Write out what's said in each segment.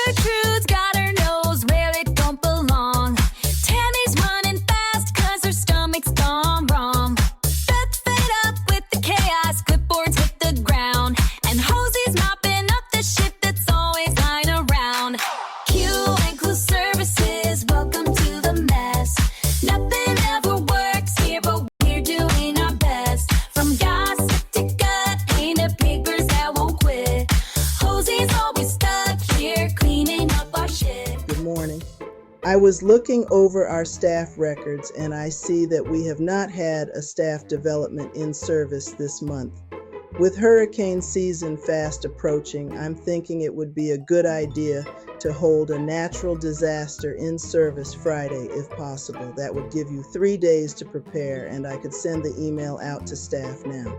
Gertrude's got her nose where it don't belong. Tammy's running fast cause her stomach's gone wrong. Beth fed up with the chaos, clipboards hit the ground, and Hosey's mopping up the shit that's always lying around. Q and Clue Services, welcome to the mess. Nothing ever works here, but we're doing our best. From gossip to gut, painted papers that won't quit. Hosey's always stuck here, cleaning up our shit. Good morning. I was looking over our staff records and I see that we have not had a staff development in service this month. With hurricane season fast approaching, I'm thinking it would be a good idea to hold a natural disaster in service Friday if possible. That would give you 3 days to prepare, and I could send the email out to staff now.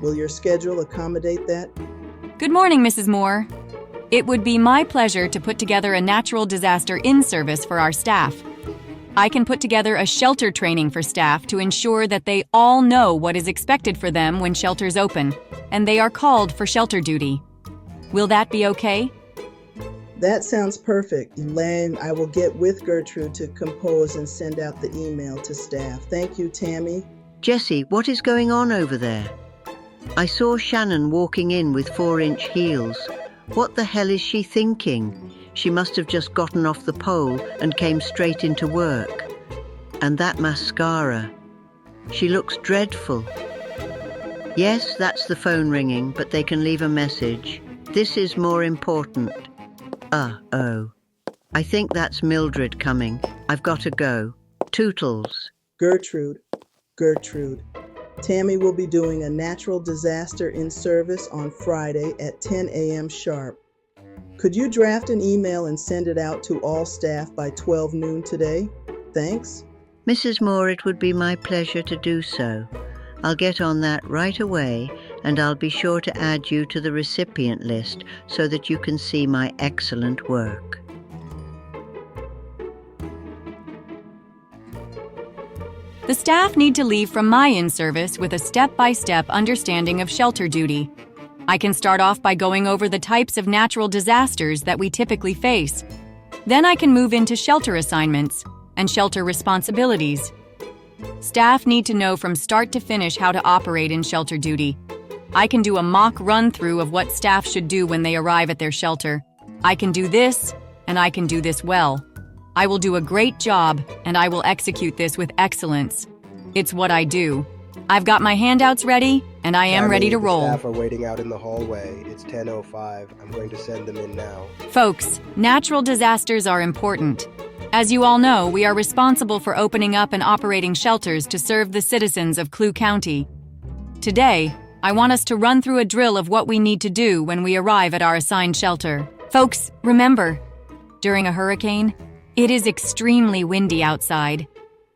Will your schedule accommodate that? Good morning, Mrs. Moore. It would be my pleasure to put together a natural disaster in service for our staff. I can put together a shelter training for staff to ensure that they all know what is expected for them when shelters open, and they are called for shelter duty. Will that be okay? That sounds perfect, Elaine. I will get with Gertrude to compose and send out the email to staff. Thank you, Tammy. Jessie, what is going on over there? I saw Shannon walking in with 4-inch heels. What the hell is she thinking? She must have just gotten off the pole and came straight into work. And that mascara. She looks dreadful. Yes, that's the phone ringing, but they can leave a message. This is more important. Uh-oh. I think that's Mildred coming. I've got to go. Tootles. Gertrude. Tammy will be doing a natural disaster in service on Friday at 10 a.m. sharp. Could you draft an email and send it out to all staff by 12 noon today? Thanks. Mrs. Moore, it would be my pleasure to do so. I'll get on that right away, and I'll be sure to add you to the recipient list so that you can see my excellent work. The staff need to leave from my in-service with a step-by-step understanding of shelter duty. I can start off by going over the types of natural disasters that we typically face. Then I can move into shelter assignments and shelter responsibilities. Staff need to know from start to finish how to operate in shelter duty. I can do a mock run-through of what staff should do when they arrive at their shelter. I can do this, and I can do this well. I will do a great job, and I will execute this with excellence. It's what I do. I've got my handouts ready, and I am ready to roll. The staff are waiting out in the hallway. It's 10:05. I'm going to send them in now. Folks, natural disasters are important. As you all know, we are responsible for opening up and operating shelters to serve the citizens of Clue County. Today, I want us to run through a drill of what we need to do when we arrive at our assigned shelter. Folks, remember, during a hurricane, it is extremely windy outside.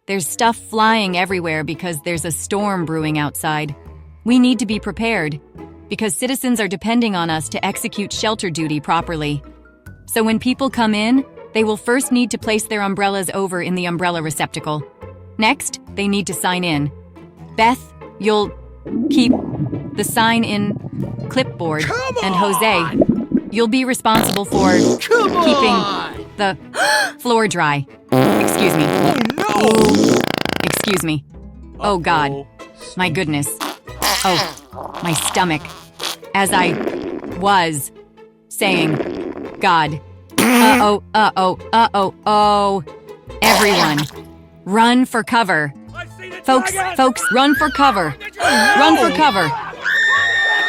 There's stuff flying everywhere because there's a storm brewing outside. We need to be prepared because citizens are depending on us to execute shelter duty properly. So when people come in, they will first need to place their umbrellas over in the umbrella receptacle. Next, they need to sign in. Beth, you'll keep the sign-in clipboard, and Jose, you'll be responsible for keeping the floor dry. Excuse me. Oh, no! Excuse me. Oh, God. My goodness. Oh, my stomach. As I was saying, God. Oh. Everyone, run for cover. Folks, run for cover. Run for cover.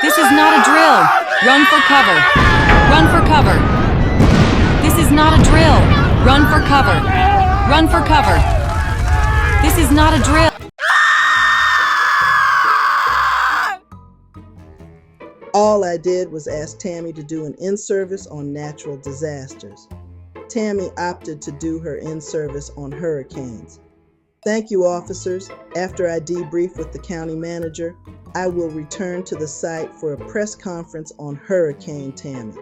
This is not a drill. Run for cover. Run for cover. This is not a drill. Run for cover. Run for cover. This is not a drill. All I did was ask Tammy to do an in-service on natural disasters. Tammy opted to do her in-service on hurricanes. Thank you, officers. After I debrief with the county manager, I will return to the site for a press conference on Hurricane Tammy.